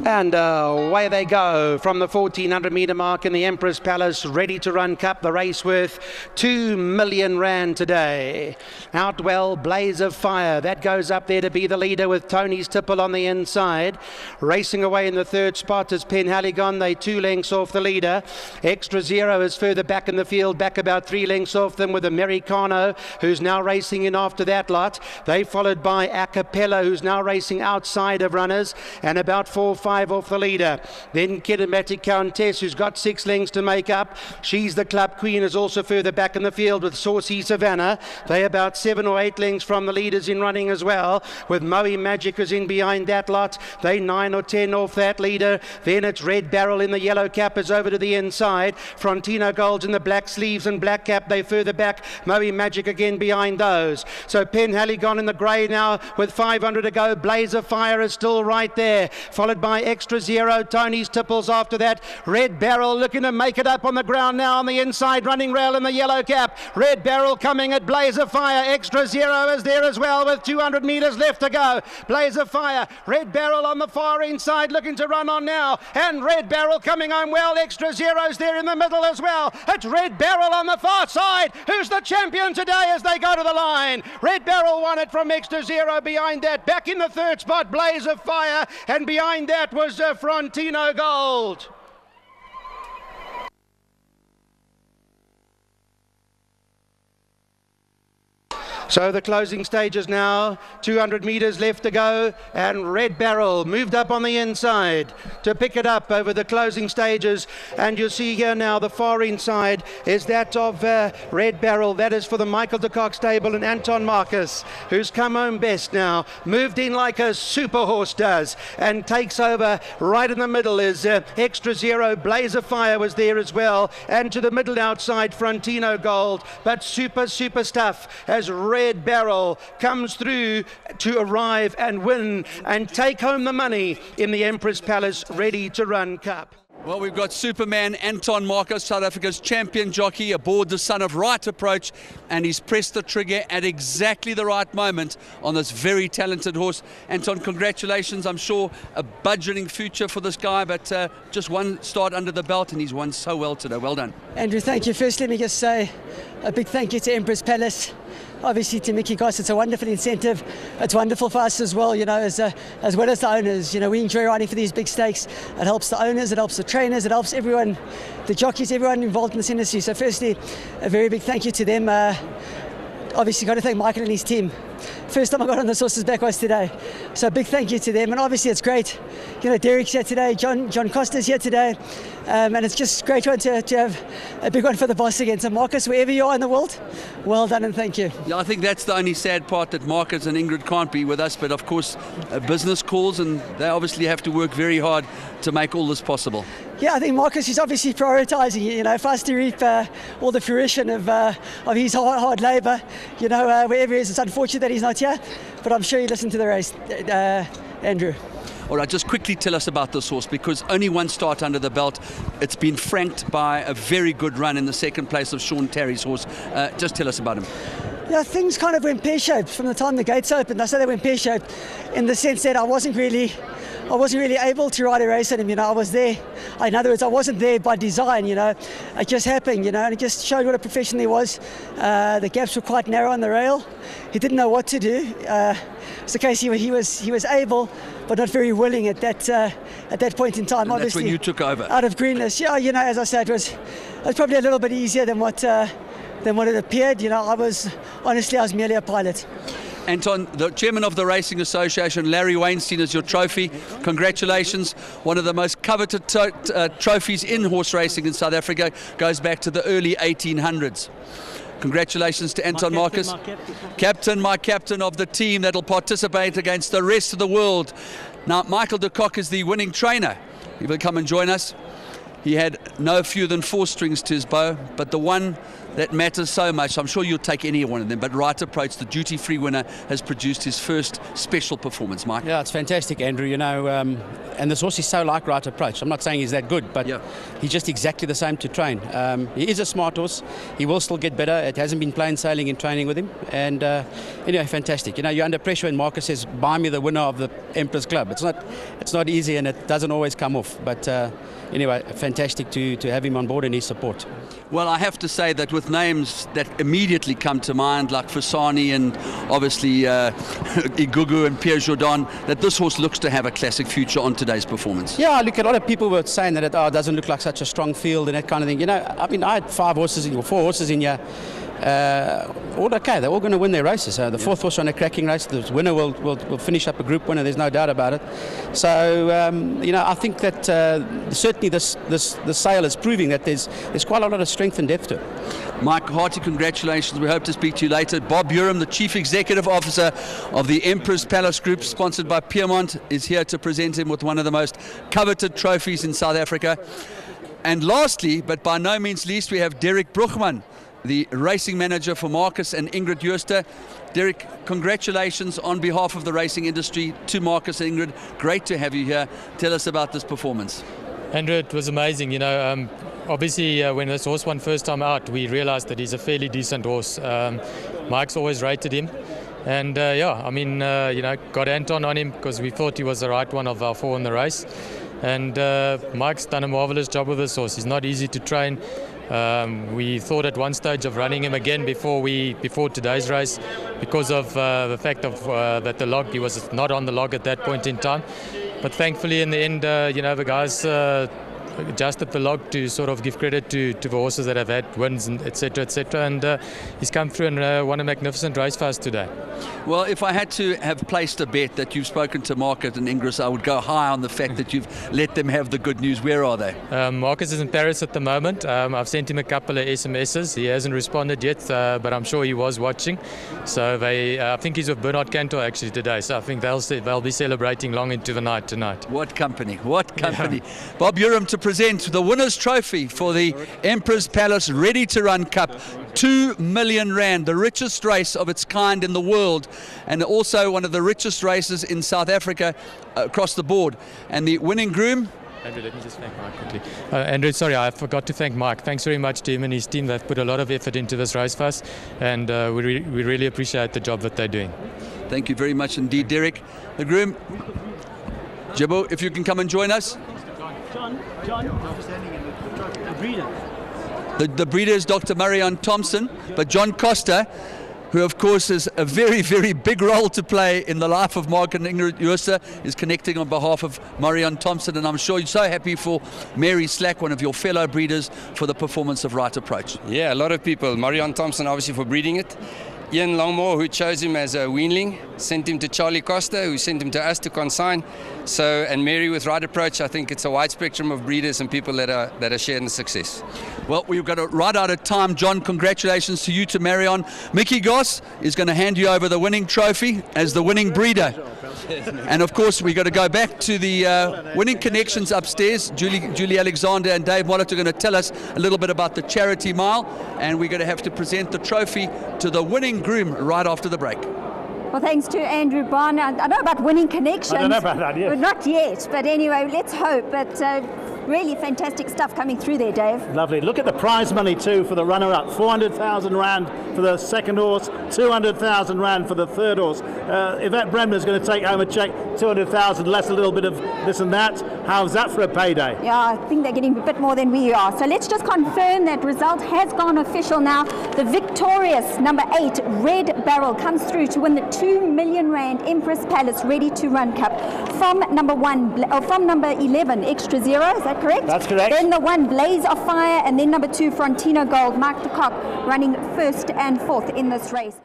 And away they go from the 1400 metre mark in the Empress Palace, ready to run cup. The race worth 2 million rand today. Out well, Blaze of Fire. That goes up there to be the leader with Tony's Tipple on the inside. Racing away in the third spot is Penhaligon. They 2 lengths off the leader. Extra Zero is further back in the field, back about 3 lengths off them with Americano, who's now racing in after that lot. They followed by Acapella, who's now racing outside of runners, and about 4-5 off the leader. Then Kidamatic Countess, who's got 6 lengths to make up. She's the club queen, is also further back in the field with Saucy Savannah. They about 7 or 8 lengths from the leaders in running as well, with Moe Magic is in behind that lot. They 9 or 10 off that leader. Then it's Red Barrel in the yellow cap is over to the inside. Frontino Gold's in the black sleeves and black cap. They further back. Moe Magic again behind those. So Penhaligon in the grey now with 500 to go. Blaze of Fire is still right there, followed by Extra Zero. Tony's Tipples after that. Red Barrel looking to make it up on the ground now on the inside. Running Rail in the yellow cap. Red Barrel coming at Blaze of Fire. Extra Zero is there as well with 200 metres left to go. Blaze of Fire. Red Barrel on the far inside looking to run on now. And Red Barrel coming on well. Extra Zero's there in the middle as well. It's Red Barrel on the far side. Who's the champion today as they go to the line? Red Barrel won it from Extra Zero. Behind that, back in the third spot, Blaze of Fire. And behind that was Frontino Gold. So the closing stages now, 200 metres left to go, and Red Barrel moved up on the inside to pick it up over the closing stages. And you'll see here now the far inside is that of Red Barrel. That is for the Michael de Kock stable and Anton Marcus, who's come home best now, moved in like a super horse does, and takes over. Right in the middle is Extra Zero. Blaze of Fire was there as well, and to the middle outside Frontino Gold. But super stuff as Red Barrel comes through to arrive and win and take home the money in the Empress Palace Ready to Run Cup. Well, we've got Superman Anton Marcus, South Africa's champion jockey, aboard the Son of Right approach, and he's pressed the trigger at exactly the right moment on this very talented horse. Anton, congratulations. I'm sure a budgeting future for this guy, but just one start under the belt, and he's won so well today. Well done. Andrew, thank you. First, let me just say a big thank you to Empress Palace. Obviously to Mickey Goss, it's a wonderful incentive. It's wonderful for us as well, as well as the owners. We enjoy riding for these big stakes. It helps the owners, it helps the trainers, it helps everyone, the jockeys, everyone involved in this industry. So firstly, a very big thank you to them. Obviously got to thank Michael and his team. First time I got on this horse's back was today. So a big thank you to them. And obviously it's great. Derek's here today, John Costa's here today. And it's just great one to have a big one for the boss again. So Marcus, wherever you are in the world, well done and thank you. Yeah, I think that's the only sad part, that Marcus and Ingrid can't be with us. But of course, business calls, and they obviously have to work very hard to make all this possible. Yeah, I think Marcus is obviously prioritising, for us to reap all the fruition of his hard labour, wherever he is. It's unfortunate that he's not here, but I'm sure you listened to the race, Andrew. All right, just quickly tell us about this horse, because only one start under the belt. It's been franked by a very good run in the second place of Sean Terry's horse. Just tell us about him. Yeah, things kind of went pear-shaped from the time the gates opened. I say they went pear-shaped in the sense that I wasn't really able to ride a race on him. I was there. In other words, I wasn't there by design. It just happened. And it just showed what a professional he was. The gaps were quite narrow on the rail. He didn't know what to do. It's the case he was able, but not very willing at that point in time. And obviously, that's when you took over. Out of greenness. Yeah, as I said, it was probably a little bit easier than what it appeared. I was merely a pilot. Anton, the chairman of the Racing Association, Larry Weinstein, is your trophy. Congratulations. One of the most coveted trophies in horse racing in South Africa. Goes back to the early 1800s. Congratulations to Anton Marcus. My captain of the team that'll participate against the rest of the world. Now, Michael de Kock is the winning trainer. He will come and join us. He had no fewer than 4 strings to his bow, but the one that matters so much. I'm sure you'll take any one of them, but Right Approach, the duty-free winner, has produced his first special performance, Mike. Yeah, it's fantastic, Andrew. You know, and this horse is so like Right Approach. I'm not saying he's that good, but he's just exactly the same to train. He is a smart horse. He will still get better. It hasn't been plain sailing in training with him. And anyway, fantastic. You know, you're under pressure when Marcus says, buy me the winner of the Emperor's Club. It's not easy, and it doesn't always come off. But anyway, fantastic to have him on board and his support. Well, I have to say that with names that immediately come to mind, like Fasani and obviously Igugu and Pierre Jourdan, that this horse looks to have a classic future on today's performance. Yeah, look, a lot of people were saying that it doesn't look like such a strong field and that kind of thing. You know, I mean, I had 4 horses in here. All okay, they're all going to win their races. The fourth horse on a cracking race, the winner will finish up a group winner, there's no doubt about it. So, you know, I think that certainly this sale is proving that there's quite a lot of strength and depth to it. Mike, hearty congratulations. We hope to speak to you later. Bob Urim, the Chief Executive Officer of the Emperor's Palace Group, sponsored by Piedmont, is here to present him with one of the most coveted trophies in South Africa. And lastly, but by no means least, we have Derek Bruchman, the racing manager for Marcus and Ingrid Jooste. Derek, congratulations on behalf of the racing industry to Marcus and Ingrid. Great to have you here. Tell us about this performance. Andrew, it was amazing. You know, obviously when this horse won first time out, we realized that he's a fairly decent horse. Mike's always rated him. And yeah, I mean, you know, got Anton on him because we thought he was the right one of our 4 in the race. And Mike's done a marvelous job with this horse. He's not easy to train. We thought at one stage of running him again before today's race because of the fact of that the log, he was not on the log at that point in time. But thankfully in the end, you know, the guys adjusted the log to sort of give credit to the horses that have had wins, and etc. And he's come through and won a magnificent race for us today. Well, if I had to have placed a bet that you've spoken to Marcus and Ingrid, I would go high on the fact that you've let them have the good news. Where are they? Marcus is in Paris at the moment. I've sent him a couple of SMSs. He hasn't responded yet, but I'm sure he was watching. So I think he's with Bernard Cantor actually today. So I think they'll be celebrating long into the night tonight. What company? What company? Yeah. Bob Urim to present the winner's trophy for the Emperor's Palace Ready to Run Cup. 2 million rand, the richest race of its kind in the world, and also one of the richest races in South Africa across the board. And the winning groom. Andrew, let me just thank Mike quickly. Andrew, sorry, I forgot to thank Mike. Thanks very much to him and his team. They've put a lot of effort into this race for us, and we really appreciate the job that they're doing. Thank you very much indeed, Derek. The groom, Jibbo, if you can come and join us. John, standing in the breeder. The breeder is Dr. Marianne Thompson, but John Costa, who of course has a very, very big role to play in the life of Mark and Ingrid Jooste, is connecting on behalf of Marianne Thompson, and I'm sure you're so happy for Mary Slack, one of your fellow breeders, for the performance of Right Approach. Yeah, a lot of people. Marianne Thompson obviously for breeding it. Ian Longmore, who chose him as a weanling, sent him to Charlie Costa, who sent him to us to consign. So, and Mary with Right Approach, I think it's a wide spectrum of breeders and people that are sharing the success. Well, we've got to right out of time. John, congratulations to you, to Marion. Mickey Goss is going to hand you over the winning trophy as the winning breeder. And of course, we've got to go back to the winning connections upstairs. Julie Alexander and Dave Mollett are going to tell us a little bit about the charity mile, and we're going to have to present the trophy to the winning groom right after the break. Well, thanks to Andrew Barner. I know about winning connections. I don't know about that yet. But not yet. But anyway, let's hope. But really fantastic stuff coming through there, Dave. Lovely. Look at the prize money too for the runner-up. 400,000 rand for the second horse, 200,000 rand for the third horse. Yvette Bremner is going to take home a cheque, 200,000 less a little bit of this and that. How's that for a payday? Yeah, I think they're getting a bit more than we are. So let's just confirm that result has gone official now. The victorious number 8 Red Barrel comes through to win the 2 million rand Empress Palace Ready to Run Cup from number 11 Extra Zero. Is that correct? That's correct. Then the 1 Blaze of Fire, and then number 2 Frontino Gold. Mark the Kock running first and fourth in this race.